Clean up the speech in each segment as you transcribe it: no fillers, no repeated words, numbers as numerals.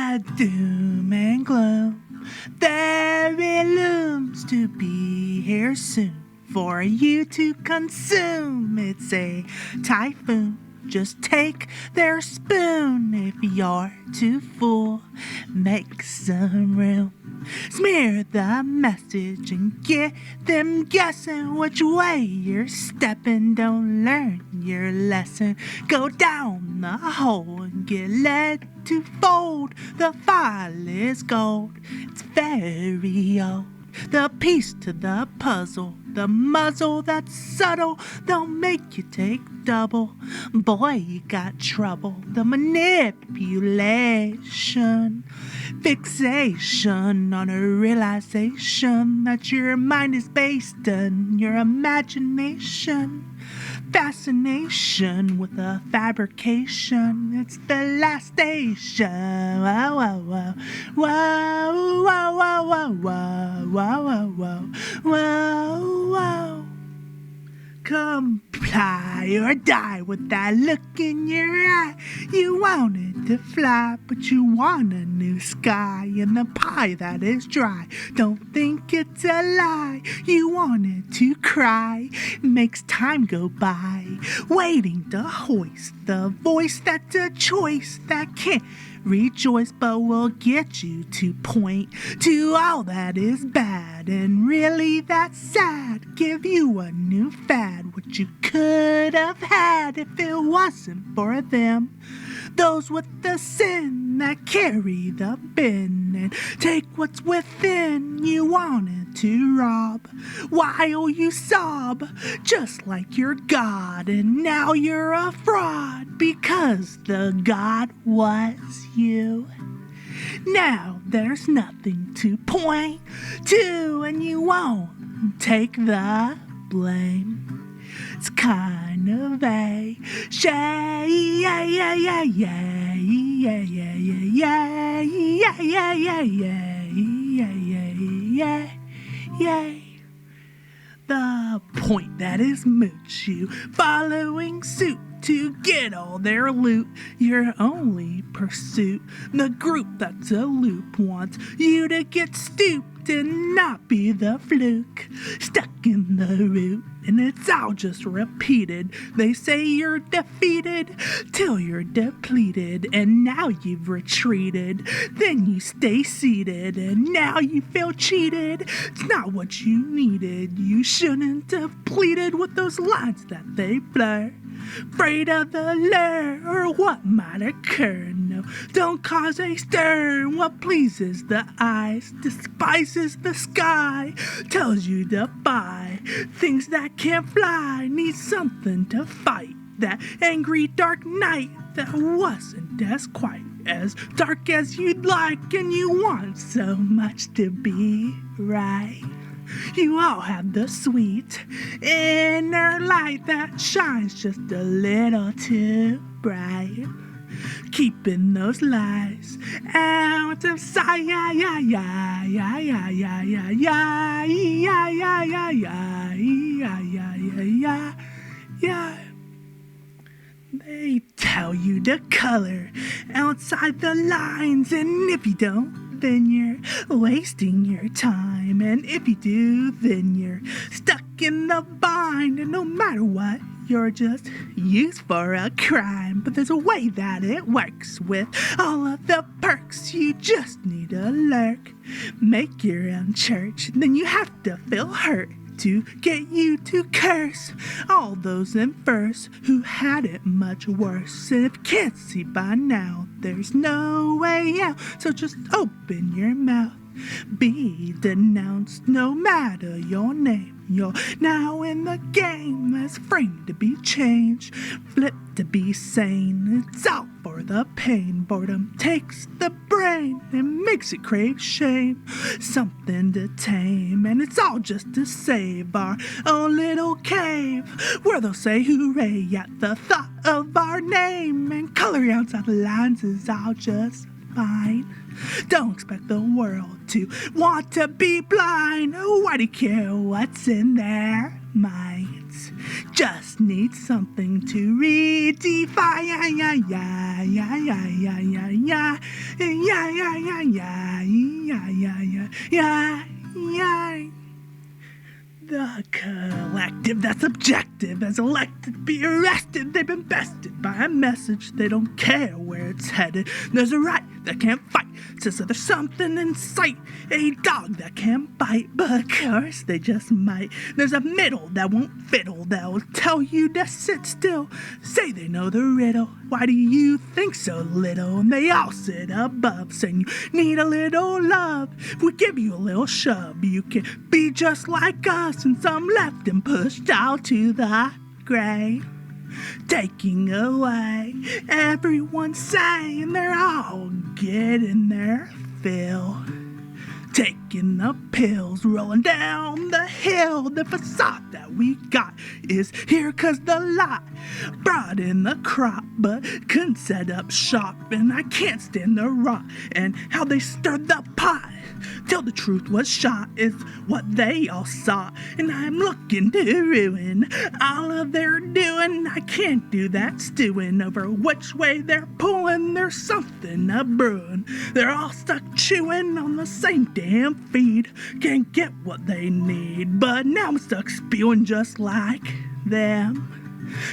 Sad doom and gloom, there it looms to be here soon for you to consume. It's a typhoon. Just take their spoon if you're too full. Make some room. Smear the message and get them guessing which way you're stepping. Don't learn your lesson. Go down the hole and get led to fold. The file is gold. It's very old. The piece to the puzzle, the muzzle that's subtle, they'll make you take double. Boy, you got trouble. The manipulation, fixation on a realization that your mind is based on your imagination. Fascination with a fabrication. It's the last station. Whoa, whoa, whoa. Whoa, whoa, whoa, whoa, whoa, whoa, whoa, whoa, whoa. Comply or die with that look in your eye. You wanted to fly, but you want a new sky and the pie that is dry. Don't think it's a lie. You wanted to cry. Makes time go by, waiting to hoist the voice that's a choice that can't rejoice, but will get you to point to all that is bad and really that's sad. Give you a new fad, what you could have had if it wasn't for them. Those with the sin that carry the bin and take what's within. You wanted to rob while you sob, just like you're God, and now you're a fraud because the God was you. Now there's nothing to point to, and you won't take the blame. It's kind of a shame, yeah, yeah, yeah, yeah, yeah, yeah, yeah, yeah, yeah, yeah, yeah, yeah, yeah, yeah. The point that is mooch, you following suit to get all their loot, your only pursuit. The group that's a loop wants you to get stooped and not be the fluke, stuck in the root, and it's all just repeated. They say you're defeated till you're depleted, and now you've retreated. Then you stay seated, and now you feel cheated. It's not what you needed. You shouldn't have pleaded with those lines that they blur. Afraid of the lure or what might occur. No, don't cause a stir. What pleases the eyes despises the sky. Tells you to buy things that can't fly. Need something to fight that angry dark night that wasn't as quite as dark as you'd like, and you want so much to be right. You all have the sweet inner light that shines just a little too bright, keeping those lies out of sight. Yeah, yeah, yeah, yeah, yeah, yeah, yeah, yeah, yeah, yeah, yeah, yeah, yeah, yeah, yeah, yeah. They tell you to color outside the lines, and if you don't, then you're wasting your time, and if you do, then you're stuck in the bind, and no matter what, you're just used for a crime. But there's a way that it works with all of the perks. You just need to lurk, make your own church, and then you have to feel hurt to get you to curse all those in verse who had it much worse. And if you can't see by now, there's no way out, so just open your mouth. Be denounced no matter your name. You're now in the game as framed to be changed, flipped to be sane. It's all for the pain. Boredom takes the brain and makes it crave shame, something to tame, and it's all just to save our own little cave, where they'll say hooray at the thought of our name, and coloring outside the lines is all just fine. Don't expect the world to want to be blind. Why do you care what's in their minds? just need something to redefine. Yeah, yeah, yeah, yeah, yeah, yeah, yeah, yeah, yeah, yeah, yeah, yeah, yeah, yeah, yeah, yeah. The collective that's objective as elected to be arrested. They've been bested by a message. They don't care where it's headed. There's a right that can't fight. Says that there's something in sight. A dog that can't bite, but of course they just might. There's a middle that won't fiddle. They'll tell you to sit still. Say they know the riddle. Why do you think so little? And they all sit above, saying you need a little love. If we give you a little shove, you can be just like us. And some left and pushed out to the grave, taking away everyone's saying they're all getting their fill. Taking the pills, rolling down the hill. The facade that we got is here 'cause the lot brought in the crop, but couldn't set up shop. And I can't stand the rot and how they stirred the pot till the truth was shot is what they all saw. And I'm looking to ruin all of their doing. I can't do that stewing over which way they're pulling. There's something a brewing. They're all stuck chewing on the same damn feed. Can't get what they need, but now I'm stuck spewing just like them.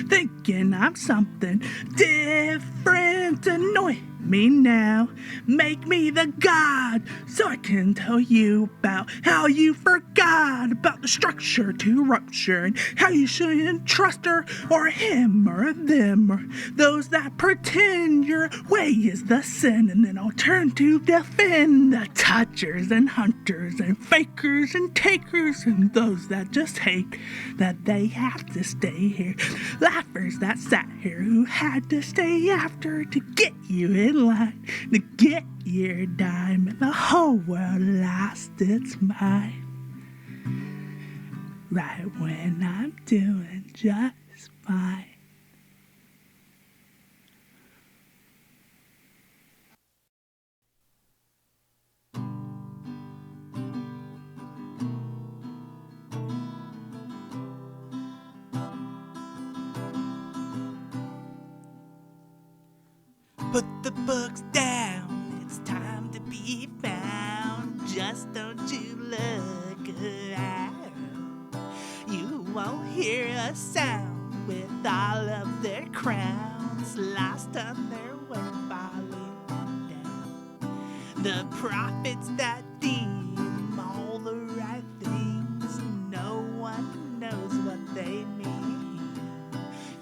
Thinking I'm something different. Annoy me now, make me the god, so I can tell you about how you forgot about the structure to rupture, and how you shouldn't trust her or him or them or those that pretend your way is the sin. And then I'll turn to defend the touchers and hunters and fakers and takers and those that just hate that they have to stay here. Laughers that sat here who had to stay after to get you in line, to get your dime, and the whole world lost its mind. Right when I'm doing just fine. Put the books down, it's time to be found. Just don't you look around. You won't hear a sound with all of their crowns lost on their way falling down. The prophets that deem all the right things, no one knows what they mean.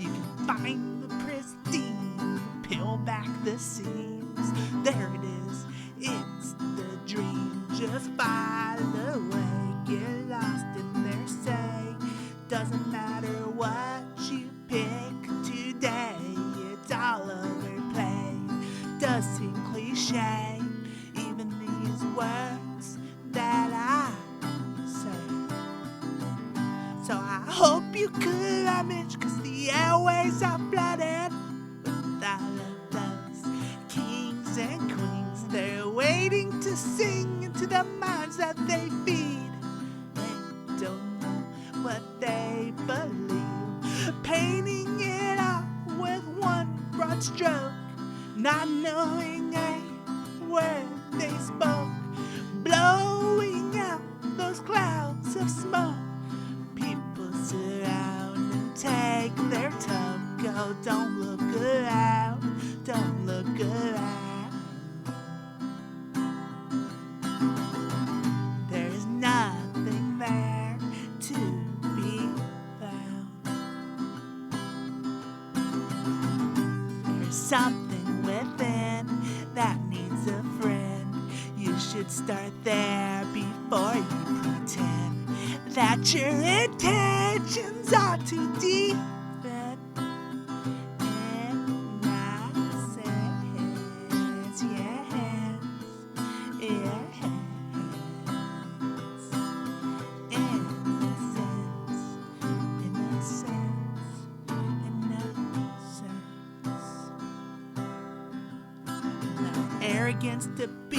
You can find the pristine, peel back the seams. There it is, it's the dream. Just by the way, get lost in their say. Doesn't matter what you pick today, it's all overplayed. Does seem cliche, even these words that I say. So I hope you could image, 'cause the airways are flooded with all of those kings and queens. They're waiting to sing into the minds that they feed. They don't know what they believe, painting it all with one broad stroke, not knowing a word they spoke, blowing out those clouds of smoke. People surround and take their toke. Oh, don't look around, don't look around. There's nothing there to be found. There's something within that needs a friend. You should start there before you pretend that your intentions are too deep. Arrogance to be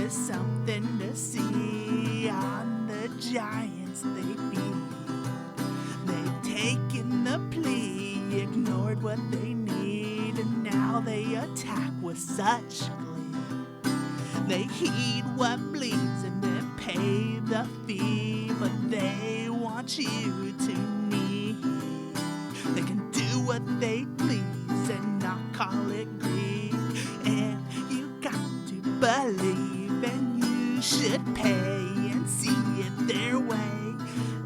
is something to see on the giants they feed. They've taken the attack with such glee. They heed what bleeds and then pay the fee, but they want you to kneel. They can do what they please and not call it greed. And you got to believe, and you should pay and see it their way,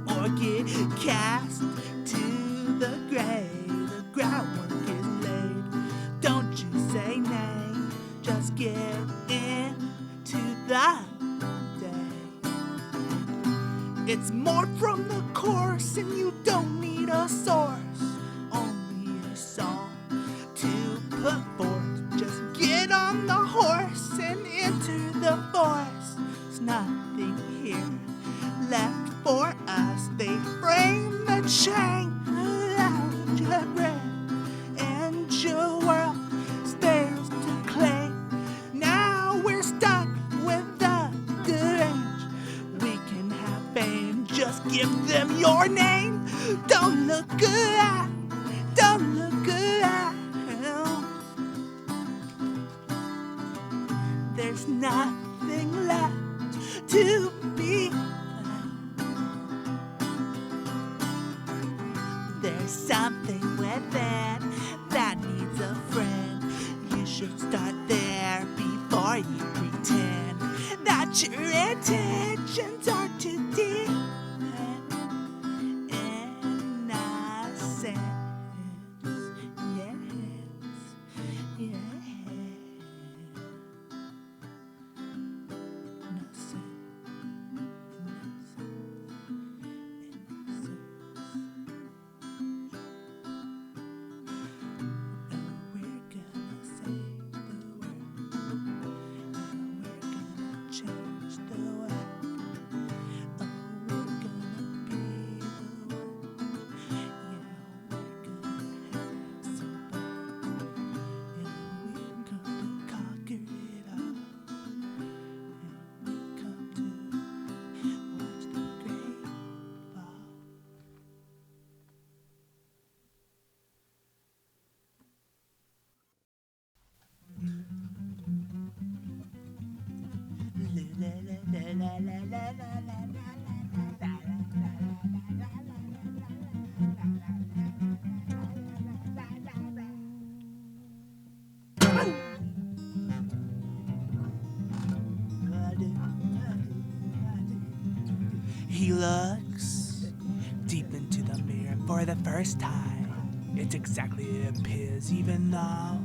or get cast to the grave. The groundwork is laid. Don't you say nay, just get into the day. It's more from the course, and you don't need a source, only a song to put forth. Just get on the horse and enter the forest. There's nothing here left for us. They frame the chain around your brain, and your world is theirs to claim. Now we're stuck with the deranged. We can have fame, just give them your name. Don't look around, don't look around. There's nothing left to be found. There's something within that needs a friend. You should start there before you pretend that your intentions are too deep and innocent. Yes, yes. He looks deep into the mirror for the first time. It's exactly it appears, even though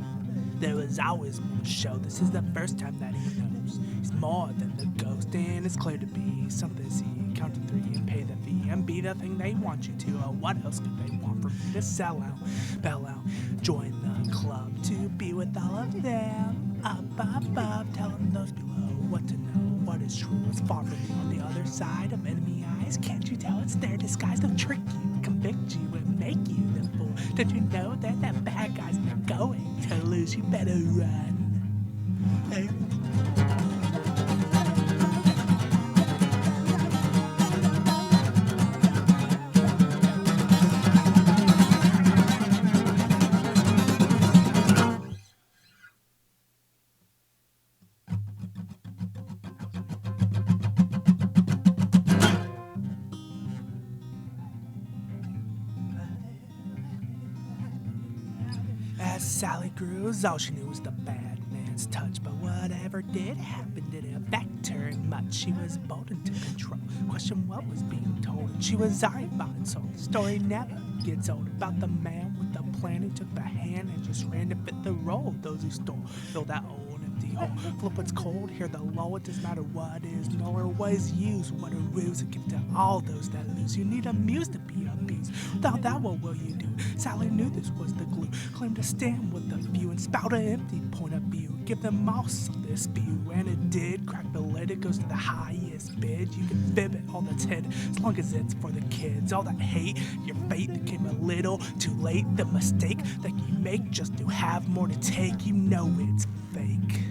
there was always more to show. This is the first time that he knows he's more than the ghost, and it's clear to be something. See, count to three and pay the fee and be the thing they want you to. Oh, what else could they want from you? To sell out, bail out, join the club to be with all of them. Up above, telling those below what to know. What is true is far from you on the other side of enemy eyes. Can't you tell it's their disguise? They'll trick you, convict you, and make you the fool. Don't you know that the bad guys are going to lose? You better run. Hey. As Sally grew, all she knew was the bad man's touch. But whatever did happen didn't affect her much. She was bold and took control, questioned what was being told, and she was already bought and sold. The story never gets old about the man with the plan who took the hand and just ran to fit the role. Those who stole fill that old empty hole. Flip what's cold, hear the lull. It doesn't matter what is, nor what is used. What a ruse to give to all those that lose. You need a muse to be abused. Without that, what will you do? Sally knew this was the glue. Claimed to stand with the few and spout an empty point of view. Give them all some this spew, and it did. Crack the lid, it goes to the highest bid. You can fib it, all that's hid, as long as it's for the kids. All that hate, your fate that came a little too late. The mistake that you make just to have more to take. You know it's fake.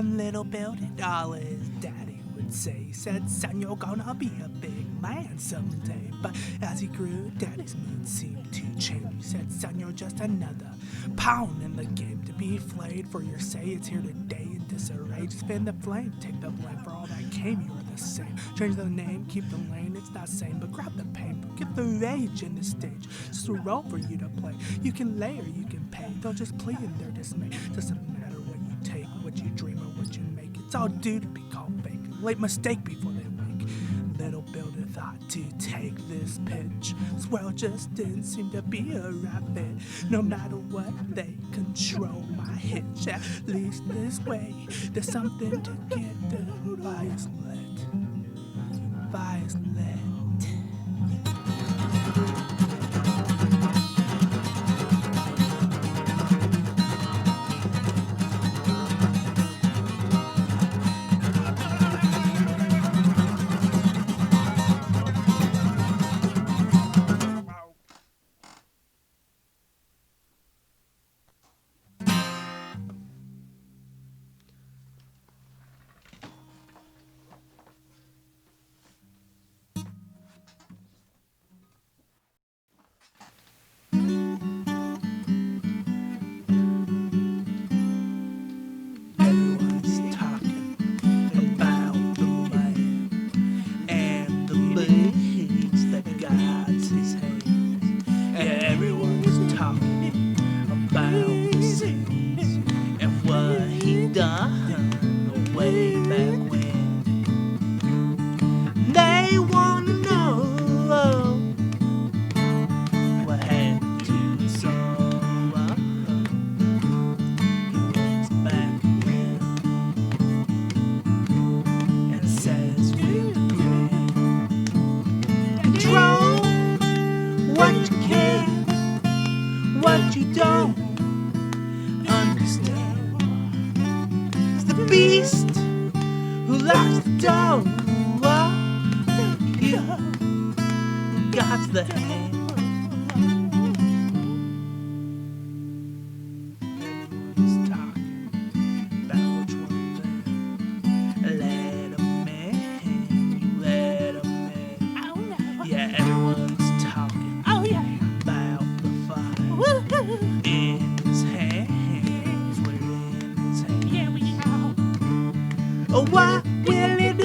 Little building all his daddy would say. He said, son, you're gonna be a big man someday. But as he grew, daddy's mood seemed to change. He said, son, you're just another pawn in the game to be flayed for your say. It's here today in disarray. Just fan the flame, take the blame for all that came. You are the same. Change the name, keep the lane. It's not same, but grab the pain. Get the rage in the stage. Just a role for you to play. You can lay or you can pay. Don't just play in their dismay. Doesn't matter what you take, what you dream, or what you make. It's all due to be called fake. Late mistake before they wake. Little builder thought to take this pitch. Swell just didn't seem to be a right fit. No matter what, they control my hitch. At least this way, there's something to get the fires lit. Fires lit. What you don't understand is the beast who locks the door. You got the hand. Everyone's talking about which one then. Let 'em in, you let 'em in. Oh, no. Yeah, everyone's talking. Oh, yeah. About the fire. In his hands, we're in his hands. Yeah, we are. Oh, what will he do?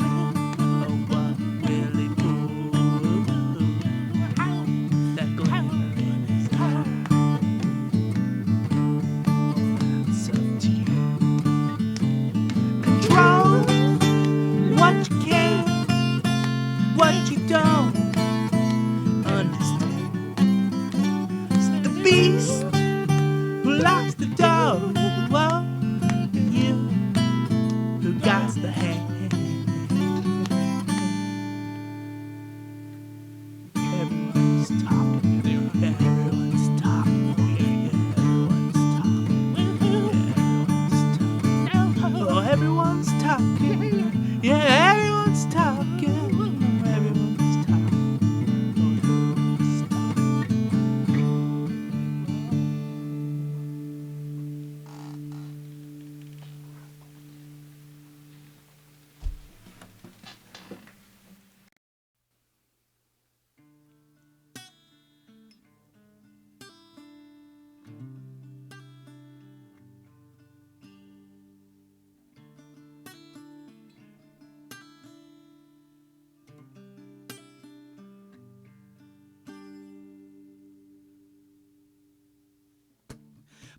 Oh, what will he do? That glimmer in his eye. It's up to you. Control what you can, what you don't understand. It's the beast who locks the door. You who got the hand. Everyone's talking. Everyone's talking. Yeah, everyone's talking. Yeah, everyone's talking. Everyone's talking.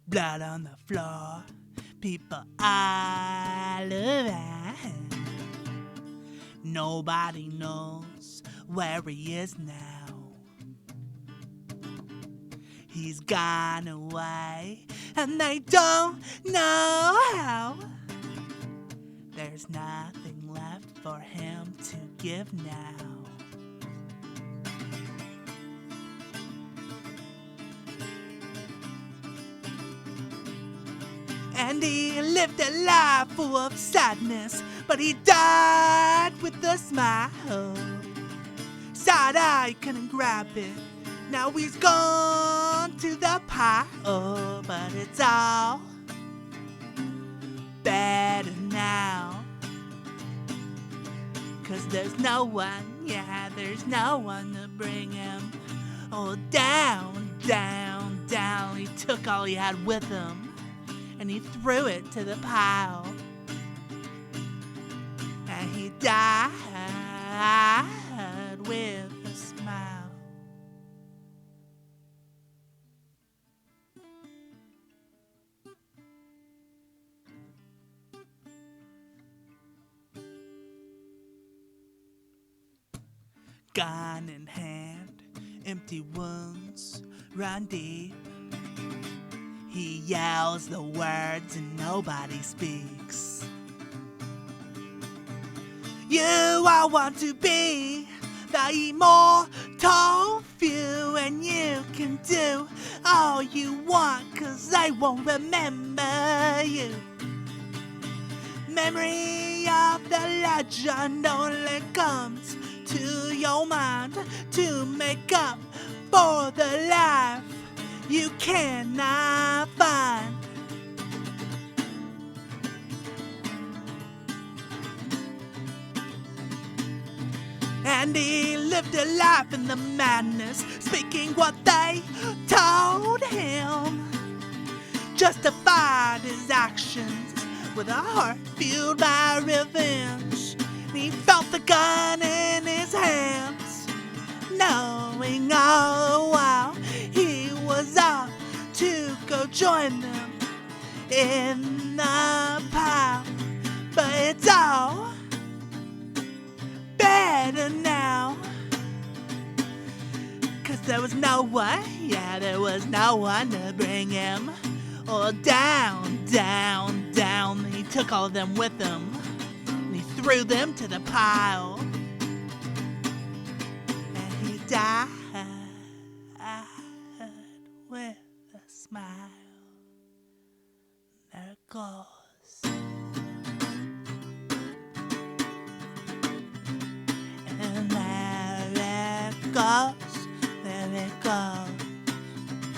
Blood on the floor, people all around. Nobody knows where he is now. He's gone away, and they don't know how. There's nothing left for him to give now. And he lived a life full of sadness, but he died with a smile. Side eye couldn't grab it, now he's gone to the pile. But it's all better now. 'Cause there's no one, yeah, there's no one to bring him. Oh, down, down, down. He took all he had with him, and he threw it to the pile. And he died with a smile. Gun in hand, empty wounds run deep. He yells the words and nobody speaks. You all want to be the immortal few, and you can do all you want, 'cause I won't remember you. Memory of the legend only comes to your mind to make up for the life you cannot find. And he lived a life in the madness, speaking what they told him, justified his actions with a heart fueled by revenge. He felt the gun in his hands, knowing all the while he was off to go join them in the pile. But it's all better now, 'cause there was no one, yeah, there was no one to bring him. Oh, down, down, down. He took all of them with him, and he threw them to the pile. And he died with a smile. There it goes. And there it goes, there it goes,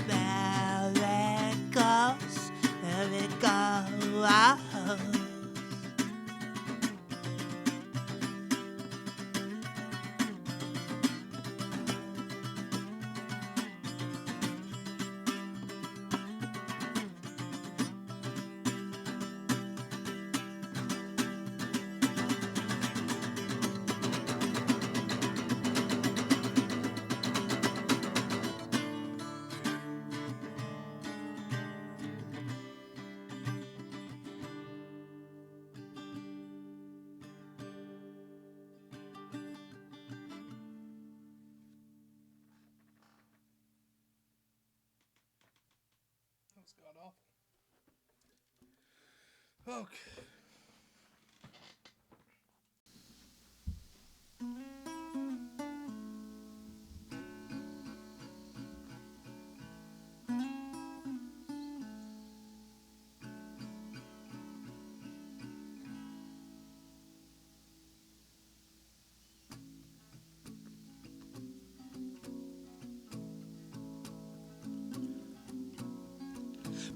there it goes, there it goes. That was god awful. Okay.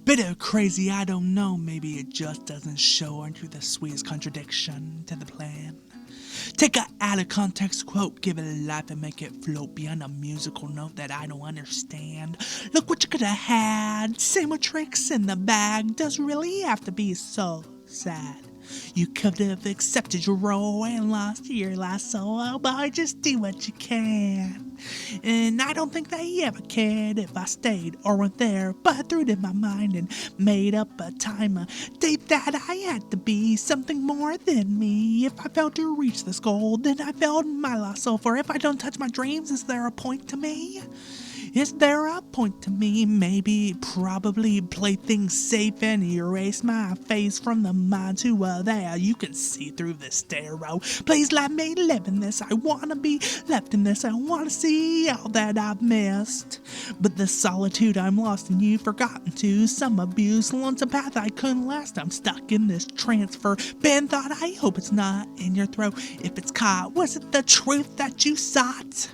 Bit of crazy, I don't know, maybe it just doesn't show. Aren't you the sweetest contradiction to the plan? Take a out of context quote, give it a life and make it float beyond a musical note that I don't understand. Look what you could have had, same old tricks in the bag, does really have to be so sad. You could have accepted your role and lost your last solo, but just do what you can. And I don't think they ever cared if I stayed or went there, but I threw it in my mind and made up a timer. Date that I had to be something more than me. If I failed to reach this goal, then I failed my lost soul. For if I don't touch my dreams, is there a point to me? Is there a point to me? Maybe, probably play things safe and erase my face from the mind to there. You can see through this stereo. Please let me live in this. I wanna be left in this. I wanna see all that I've missed. But the solitude I'm lost in, you forgotten to. Some abuse, lonesome path I couldn't last. I'm stuck in this transfer. Been thought, I hope it's not in your throat. If it's caught, was it the truth that you sought?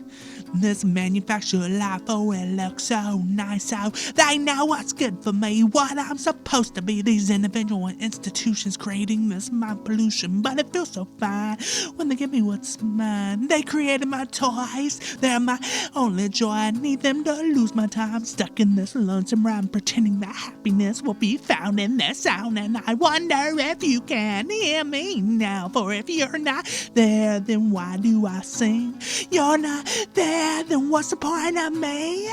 This manufactured life, oh, it looks so nice. So they know what's good for me, what I'm supposed to be. These individual institutions creating this mind pollution, but it feels so fine when they give me what's mine. They created my toys, they're my only joy. I need them to lose my time stuck in this lonesome rhyme, pretending that happiness will be found in their sound. And I wonder if you can hear me now, for if you're not there, then why do I sing? You're not there, then what's the point of me?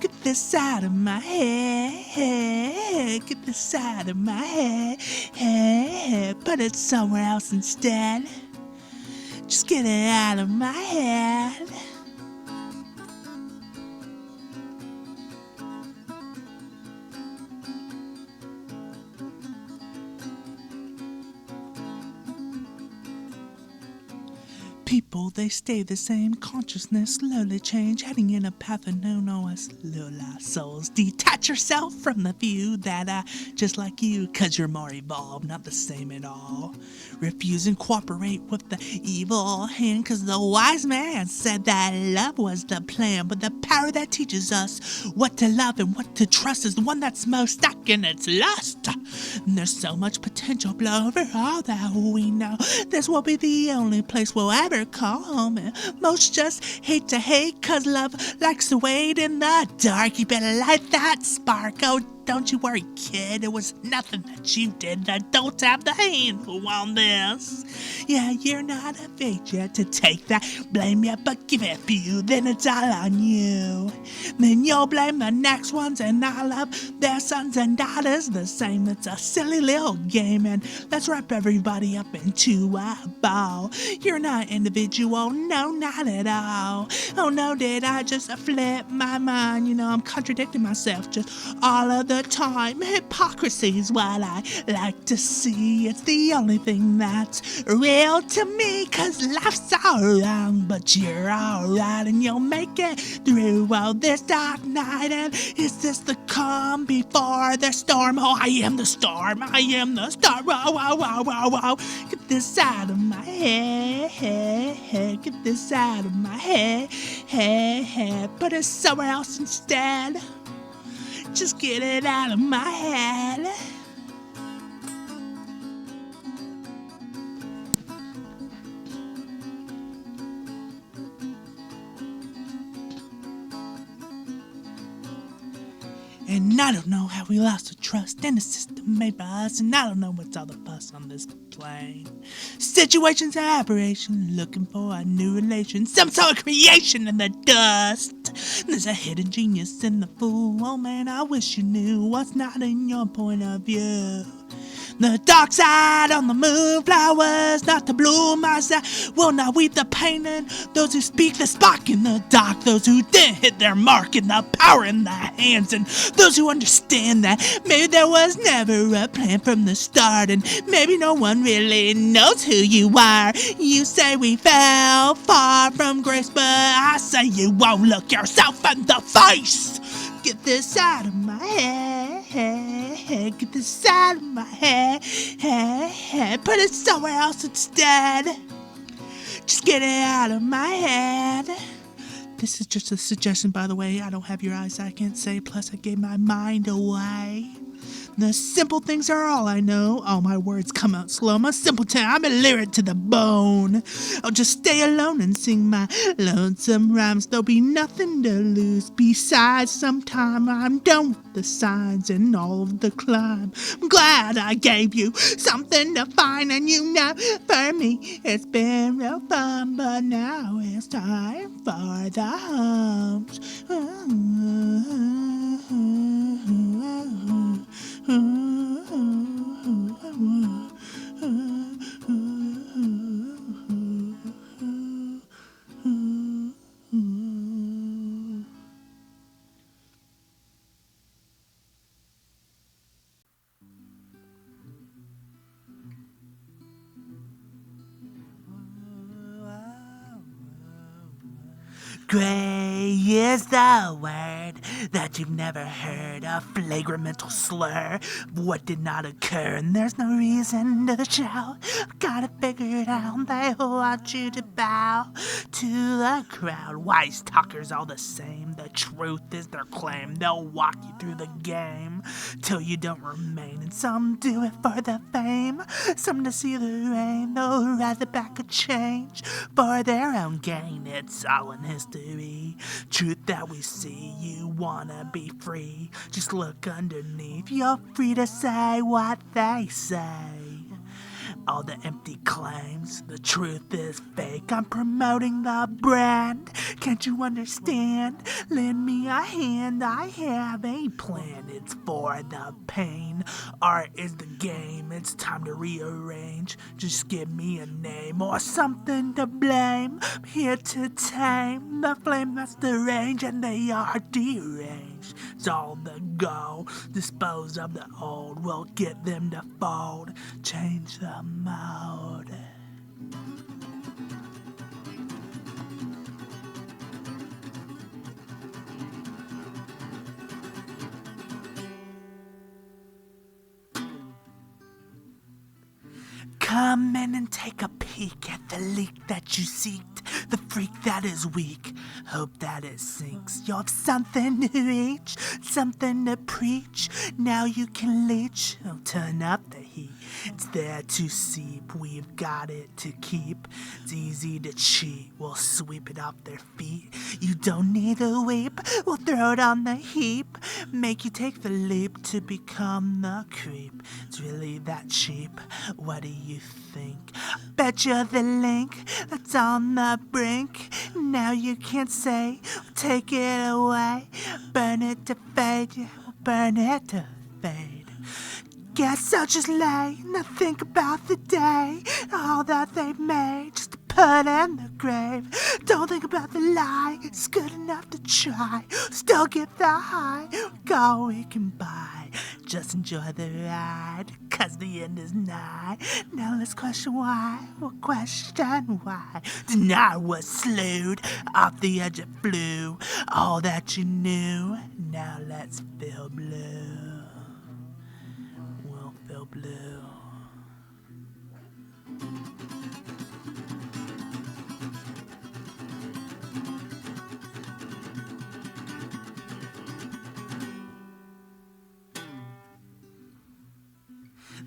Get this out of my head, get this out of my head, put it somewhere else instead. Just get it out of my head. People, they stay the same. Consciousness slowly change, heading in a path unknown as little lost souls. Detach yourself from the few that are just like you, cause you're more evolved, not the same at all. Refuse and cooperate with the evil hand, cause the wise man said that love was the plan, but the power that teaches us what to love and what to trust is the one that's most stuck in its lust. And there's so much potential below over all that we know. This will be the only place we'll ever call home. And most just hate to hate, cause love likes to wait in the dark. You better light that spark. Oh, don't you worry, kid. It was nothing that you did that don't have the handle on this. Yeah, you're not of age yet to take that blame yet, but give it a few, then it's all on you. Then you'll blame the next ones and all of their sons and daughters the same. It's a silly little game, and let's wrap everybody up into a ball. You're not individual, no, not at all. Oh no, did I just flip my mind? You know, I'm contradicting myself just all of the time. Hypocrisy's what I like to see. It's the only thing that's real to me, cause life's all wrong, but you're alright and you'll make it through all this dark night. And is this the calm before the storm? Oh, I am the storm, I am the storm. Whoa, whoa, whoa, whoa, whoa. Get this out of my head, get this out of my head, put it somewhere else instead. Just get it out of my head. And I don't know how we lost the trust in the system made by us, and I don't know what's all the fuss on this plane. Situations of aberration, looking for a new relation, some sort of creation in the dust. There's a hidden genius in the fool. Oh man, I wish you knew what's not in your point of view. The dark side on the moon, flowers not to bloom. I said, will not weep the pain in those who speak the spark in the dark. Those who didn't hit their mark, in the power in their hands. And those who understand that maybe there was never a plan from the start. And maybe no one really knows who you are. You say we fell far from grace, but I say you won't look yourself in the face. Get this out of my head, get this out of my head, put it somewhere else instead. Just get it out of my head. This is just a suggestion, by the way. I don't have your eyes, I can't say, plus I gave my mind away. The simple things are all I know. All my words come out slow. I'm a simpleton, I'm illiterate to the bone. I'll just stay alone and sing my lonesome rhymes. There'll be nothing to lose. Besides, sometime I'm done with the signs and all of the climb. I'm glad I gave you something to find, and you know, for me, it's been real fun. But now it's time for the humps. Gray is the word that you've never heard, a flagrant mental slur of what did not occur, and there's no reason to shout. Gotta figure it out. They want you to bow to the crowd. Wise talkers all the same. The truth is their claim. They'll walk you through the game till you don't remain, and some do it for the fame, some to see the rain. They'll rather back a change for their own gain. It's all in history, truth that we see. You wanna be free, just look underneath. You're free to say what they say. All the empty claims, the truth is fake. I'm promoting the brand, can't you understand? Lend me a hand, I have a plan. It's for the pain, art is the game. It's time to rearrange, just give me a name or something to blame. I'm here to tame the flame that's deranged, and they are deranged. It's all the go, dispose of the old. We'll get them to fold, change the mode. Come in and take a peek at the leak that you seeked, the freak that is weak. Hope that it sinks. You have something to reach, something to preach. Now you can leech. Oh, turn up the heat. It's there to seep. We've got it to keep. It's easy to cheat. We'll sweep it off their feet. You don't need to weep. We'll throw it on the heap. Make you take the leap to become the creep. It's really that cheap. What do you think? Bet you're the link that's on the brink. Now you can't say, take it away. Burn it to fade, yeah, we'll burn it to fade. Guess I'll just lay, not think about the day, all that they've made, just to put in the grave. Don't think about the lie, it's good enough to try. Still get the high, all we can buy. Just enjoy the ride, cause the end is nigh. Now let's question why, we'll question why. Deny was slewed, off the edge it flew. All that you knew, now let's feel blue. We'll feel blue.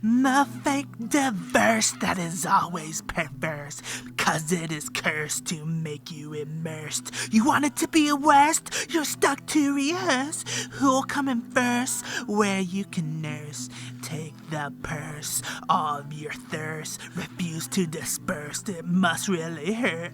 The fake diverse that is always perverse, cause it is cursed to make you immersed. You want it to be a worst, you're stuck to rehearse. Who'll come in first, where you can nurse. Take the purse of your thirst, refuse to disperse. It must really hurt.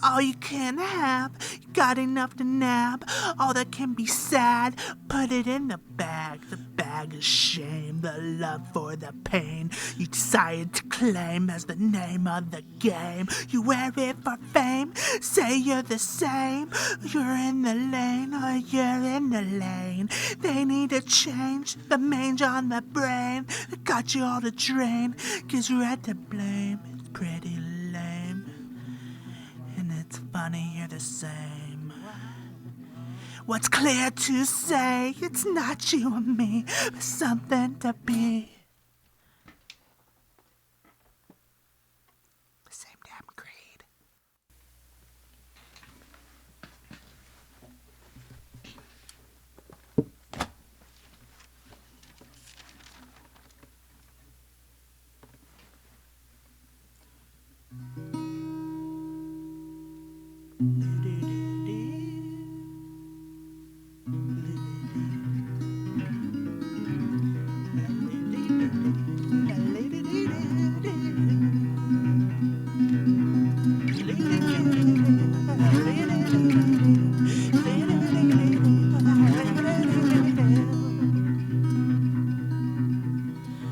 All you can have, you got enough to nab. All that can be sad, put it in the bag. The bag of shame, the love for the pain you decided to claim as the name of the game. You wear it for fame, say you're the same. You're in the lane or you're in the lane. They need to change the mange on the brain. It got you all to drain, cause you're at to blame. It's pretty lame, and it's funny you're the same. What's clear to say, it's not you and me, but something to be. The same damn creed.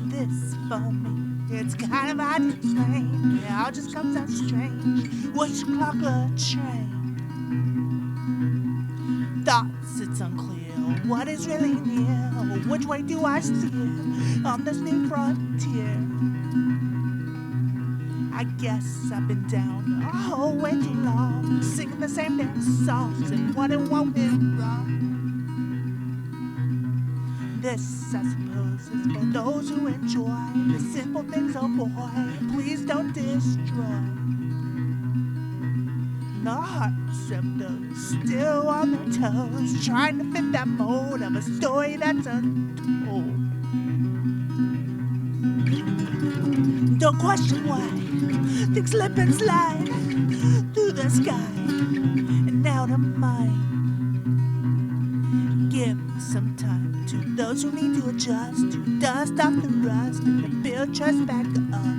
This for me, it's kind of hard to explain. It all just comes out strange. What's your clock a train? Thoughts, it's unclear. What is really near? Which way do I steer on this new frontier? I guess I've been down a whole way too long, singing the same damn songs and what it won't be wrong. This, I suppose, is for those who enjoy the simple things, oh boy, please don't destroy the hearts of those still on their toes, trying to fit that mold of a story that's untold. Don't question why things slip and slide through the sky and out of mind. Give some time to those who need to adjust, to dust off the rust and to build trust back up.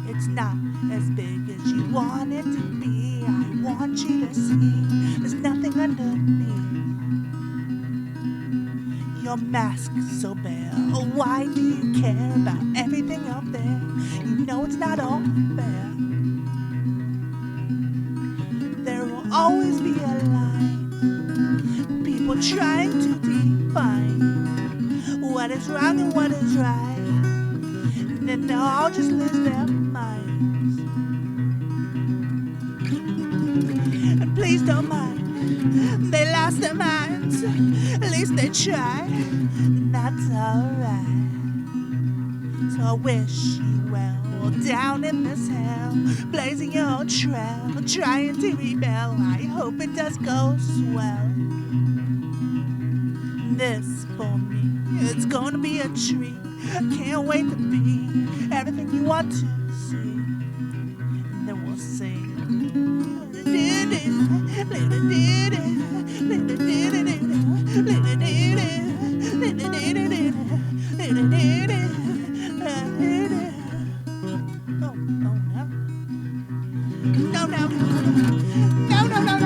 It's not as big as you want it to be. I want you to see there's nothing underneath your mask so bare. Oh, why do you care about everything out there? You know it's not all fair. There will always be a line, people trying to define what is wrong and what is right, and then they'll all just lose their minds. And please don't mind, they lost their minds, at least they tried, and that's alright. So I wish you well down in this hell, blazing your own trail, trying to rebel. I hope it does go swell. This for me, it's gonna be a treat. I can't wait to be everything you want to see. And then we'll sing. Oh, no. No, no, no. No, no, no.